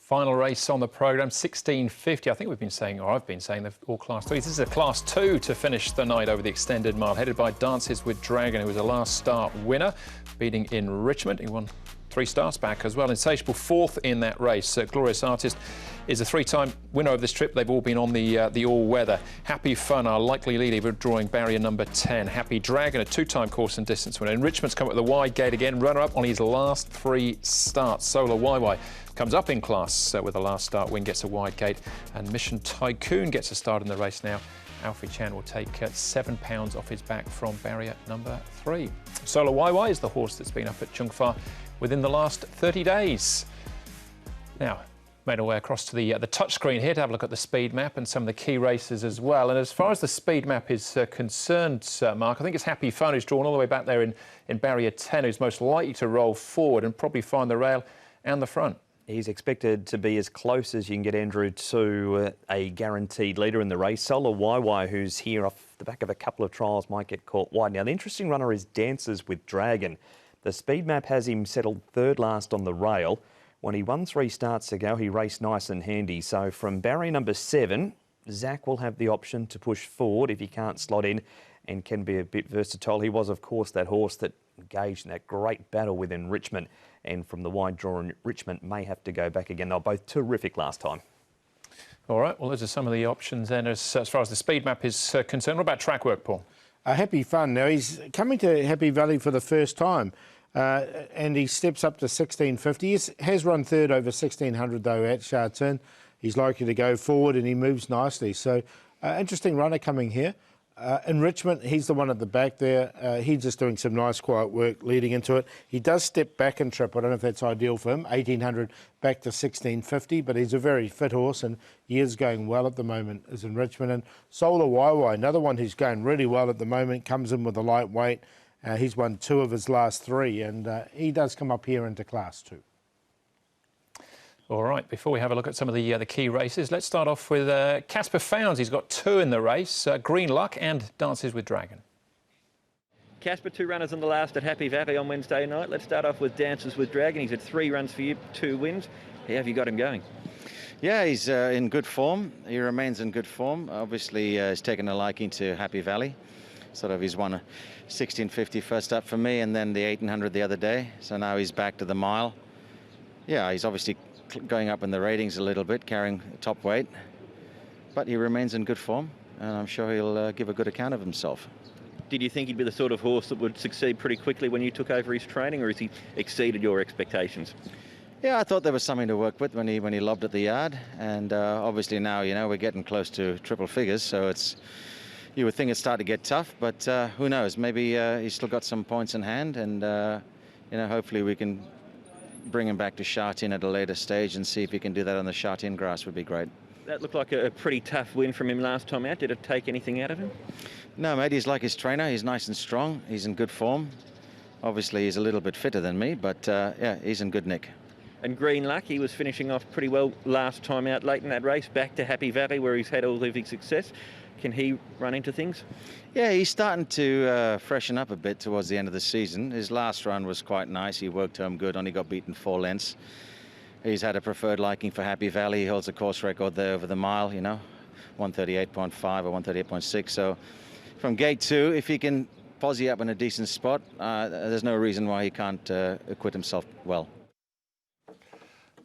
Final race on the programme, 1650. I think we've been saying, or I've been saying, they're all Class 3s. This is a Class 2 to finish the night over the extended mile, headed by Dances with Dragon, who was a last start winner, beating in Richmond. He won 3 starts back as well. Insatiable fourth in that race. Glorious Artist is a 3-time winner of this trip. They've all been on the all-weather. Happy Fun, our likely leader, drawing barrier number 10. Happy Dragon, a 2-time course and distance winner. And Richmond's come up with a wide gate again, runner-up on his last 3 starts. Solar YY comes up in class with a last start win, gets a wide gate. And Mission Tycoon gets a start in the race now. Alfie Chan will take £7 off his back from barrier number 3. Solar YY is the horse that's been up at Chung Fa within the last 30 days. Now, made our way across to the touchscreen here to have a look at the speed map and some of the key races as well. And as far as the speed map is concerned, Mark, I think it's Happy Fun who's drawn all the way back there in barrier 10, who's most likely to roll forward and probably find the rail and the front. He's expected to be as close as you can get, Andrew, to a guaranteed leader in the race. Solar YY, who's here off the back of a couple of trials, might get caught wide. Now, the interesting runner is Dances with Dragon. The speed map has him settled third last on the rail. When he won 3 starts ago, he raced nice and handy. So from barrier number 7, Zach will have the option to push forward if he can't slot in and can be a bit versatile. He was, of course, that horse that engaged in that great battle within Richmond. And from the wide draw in Richmond, may have to go back again. They were both terrific last time. All right, well, those are some of the options then as far as the speed map is concerned. What about track work, Paul? Happy Fun. Now, he's coming to Happy Valley for the first time. And he steps up to 1650. He has run third over 1600 though at Sha Tin. He's likely to go forward and he moves nicely. So interesting runner coming here. In Richmond, he's the one at the back there. He's just doing some nice quiet work leading into it. He does step back and trip. I don't know if that's ideal for him. 1800 back to 1650, but he's a very fit horse and he is going well at the moment, is in Richmond. And Solar YY, another one who's going really well at the moment, comes in with a lightweight. He's won 2 of his last 3, and he does come up here into Class 2. All right, before we have a look at some of the key races, let's start off with Casper Founds. He's got 2 in the race, Green Luck and Dances with Dragon. Casper, 2 runners in the last at Happy Valley on Wednesday night. Let's start off with Dances with Dragon. He's had 3 runs for you, 2 wins. How have you got him going? Yeah, he's in good form. He remains in good form. Obviously, he's taken a liking to Happy Valley. Sort of, he's won a 1650 first up for me and then the 1800 the other day. So now he's back to the mile. Yeah, he's obviously going up in the ratings a little bit, carrying top weight. But he remains in good form, and I'm sure he'll give a good account of himself. Did you think he'd be the sort of horse that would succeed pretty quickly when you took over his training, or has he exceeded your expectations? Yeah, I thought there was something to work with when he lobbed at the yard. And obviously now, you know, we're getting close to triple figures, so it's... You would think it'd start to get tough, but who knows? Maybe he's still got some points in hand, and you know, hopefully we can bring him back to Sha Tin at a later stage and see if he can do that on the Sha Tin grass. Would be great. That looked like a pretty tough win from him last time out. Did it take anything out of him? No, mate. He's like his trainer. He's nice and strong. He's in good form. Obviously, he's a little bit fitter than me, but yeah, he's in good nick. And Green Luck, he was finishing off pretty well last time out late in that race, back to Happy Valley where he's had all of his success. Can he run into things? Yeah, he's starting to freshen up a bit towards the end of the season. His last run was quite nice. He worked home good, only got beaten 4 lengths. He's had a preferred liking for Happy Valley. He holds a course record there over the mile, you know, 138.5 or 138.6. So from gate 2, if he can posse up in a decent spot, there's no reason why he can't acquit himself well.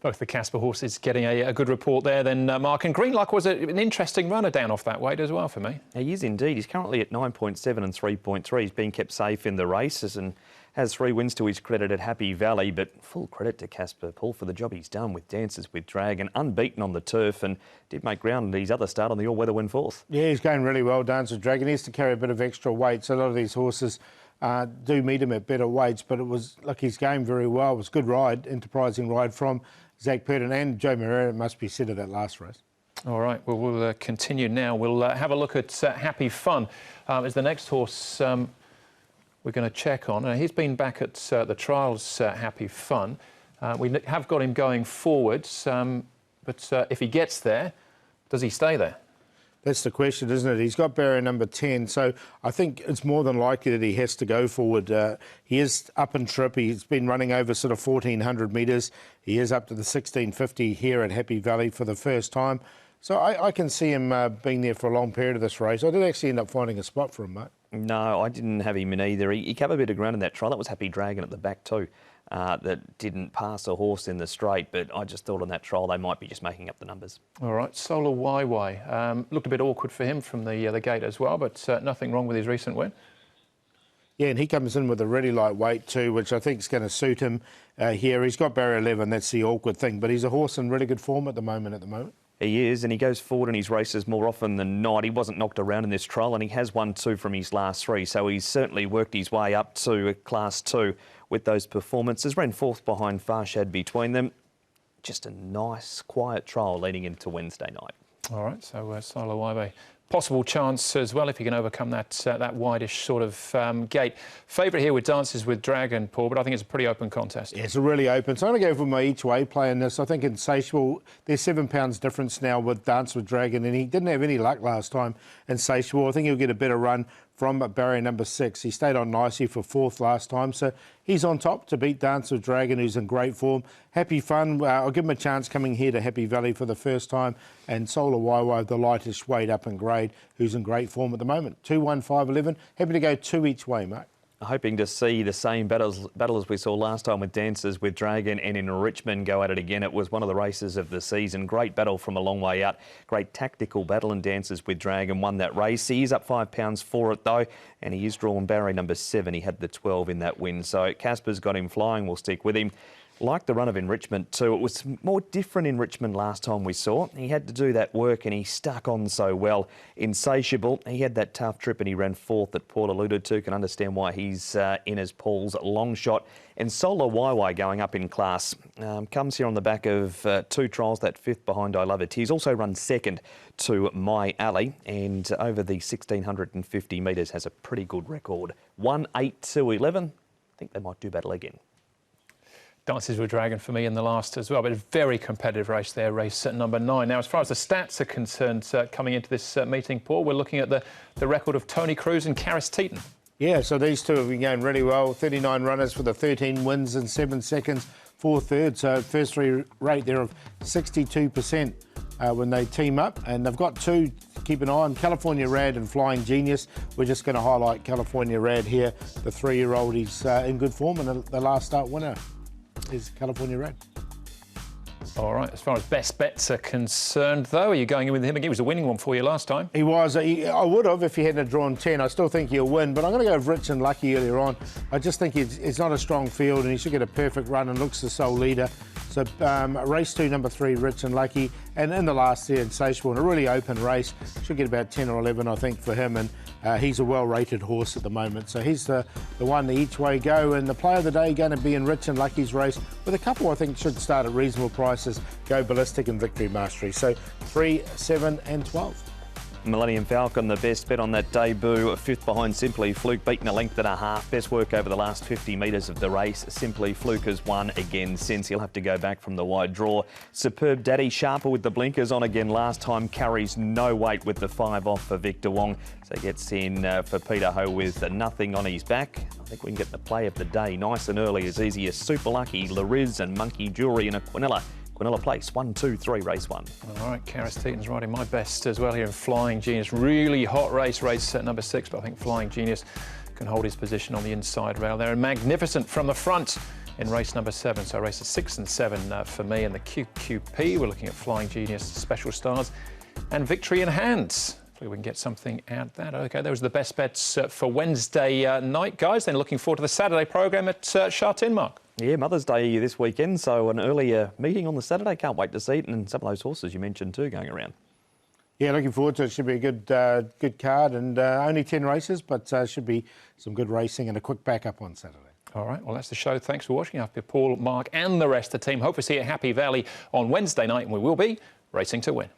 Both the Casper horses getting a good report there then, Mark. And Green Luck was an interesting runner down off that weight as well for me. He is indeed. He's currently at 9.7 and 3.3. He's been kept safe in the races and has 3 wins to his credit at Happy Valley. But full credit to Casper, Paul, for the job he's done with Dances with Dragon. Unbeaten on the turf and did make ground in his other start on the all-weather win 4th. Yeah, he's going really well, Dances with Dragon. He has to carry a bit of extra weight, so a lot of these horses do meet him at better weights. But it was, look, he's going very well. It was a good ride, enterprising ride from Zach Purden and Joe Moreira, must be said, of that last race. All right, well, we'll continue now. We'll have a look at Happy Fun as the next horse we're going to check on. He's been back at the trials, Happy Fun. We have got him going forwards, but if he gets there, does he stay there? That's the question, isn't it? He's got barrier number 10, so I think it's more than likely that he has to go forward. He is up in trip. He's been running over sort of 1,400 metres. He is up to the 1,650 here at Happy Valley for the first time. So I can see him being there for a long period of this race. I did actually end up finding a spot for him, mate. No, I didn't have him in either. He covered a bit of ground in that trial. That was Happy Dragon at the back too. That didn't pass a horse in the straight, but I just thought on that trial they might be just making up the numbers. All right, Solar YY. Looked a bit awkward for him from the gate as well, but nothing wrong with his recent win. Yeah, and he comes in with a really light weight too, which I think is going to suit him here. He's got barrier 11, that's the awkward thing, but he's a horse in really good form at the moment. He is, and he goes forward in his races more often than not. He wasn't knocked around in this trial, and he has won 2 from his last 3, so he's certainly worked his way up to Class 2 with those performances. Ran 4th behind Farshad between them. Just a nice, quiet trial leading into Wednesday night. All right, so Solar YY. Possible chance as well if he can overcome that wideish sort of gate. Favourite here with Dances with Dragon, Paul, but I think it's a pretty open contest. Yeah, it's a really open. So I'm going to go for my each way play in this. I think Insatiable, there's £7 difference now with Dance with Dragon, and he didn't have any luck last time. Insatiable, I think he'll get a better run from barrier number 6. He stayed on nicely for 4th last time, so he's on top to beat Dance with Dragon, who's in great form. Happy Fun, I'll give him a chance coming here to Happy Valley for the first time, and Solar YY, the lightest weight up in grade, who's in great form at the moment. 2, 1, 5, 11. Happy to go 2 each way, mate. Hoping to see the same battle as we saw last time with Dances with Dragon and in Richmond go at it again. It was one of the races of the season. Great battle from a long way out. Great tactical battle, and Dances with Dragon won that race. He is up £5 for it though, and he is drawn barrier number 7. He had the 12 in that win. So Casper's got him flying. We'll stick with him. Like the run of Enrichment too. It was more different in Richmond last time we saw. He had to do that work and he stuck on so well. Insatiable, he had that tough trip and he ran 4th that Paul alluded to. Can understand why he's in as Paul's long shot. And Solar YY going up in class. Comes here on the back of 2 trials, that 5th behind I Love It. He's also run 2nd to My Alley, and over the 1,650 metres has a pretty good record. 1, 8 to 11. I think they might do battle again. Dances with Dragon for me in the last as well, but a very competitive race there, race number 9. Now, as far as the stats are concerned, coming into this meeting, Paul, we're looking at the record of Tony Cruz and Karis Teeton. Yeah, so these two have been going really well. 39 runners for the 13 wins in 7 seconds, 4 thirds. So first 3 rate there of 62% when they team up. And they've got 2 to keep an eye on, California Rad and Flying Genius. We're just going to highlight California Rad here. The 3-year-old, he's in good form, and the last start winner is California Red. All right, as far as best bets are concerned, though, are you going in with him again? He was a winning one for you last time. He was. I would have if he hadn't drawn 10. I still think he'll win, but I'm going to go with Rich and Lucky earlier on. I just think it's not a strong field and he should get a perfect run and looks the sole leader. So race 2, number 3, Rich and Lucky, and in the last there, Insatiable, in a really open race. Should get about 10 or 11, I think, for him, and he's a well-rated horse at the moment. So he's the one to each way go, and the play of the day going to be in Rich and Lucky's race, with a couple I think should start at reasonable prices, Go Ballistic and Victory Mastery. So 3, 7 and 12. Millennium Falcon, the best bet on that debut. 5th behind Simply Fluke, beaten a length and a half. Best work over the last 50 metres of the race. Simply Fluke has won again since. He'll have to go back from the wide draw. Superb Daddy, sharper with the blinkers on again last time. Carries no weight with the 5 off for Victor Wong. So gets in for Peter Ho with nothing on his back. I think we can get the play of the day nice and early, as easy as Super Lucky, Lariz and Monkey Jewelry and a Quinella. Quinella Place, 1, 2, 3, race 1. All right, Karis Teeton's riding my best as well here in Flying Genius. Really hot race number 6, but I think Flying Genius can hold his position on the inside rail there. And Magnificent from the front in race number 7. So races 6 and 7 for me. And the QQP, we're looking at Flying Genius, Special Stars, and Victory in Hands. Hopefully we can get something out of that. OK, those are the best bets for Wednesday night, guys. Then looking forward to the Saturday programme at Sha Tin, Mark. Yeah, Mother's Day this weekend, so an earlier meeting on the Saturday. Can't wait to see it, and some of those horses you mentioned too going around. Yeah, looking forward to it. Should be a good card, and only 10 races, but should be some good racing and a quick backup on Saturday. All right, well, that's the show. Thanks for watching. I've been Paul, Mark and the rest of the team. Hope to see you at Happy Valley on Wednesday night, and we will be racing to win.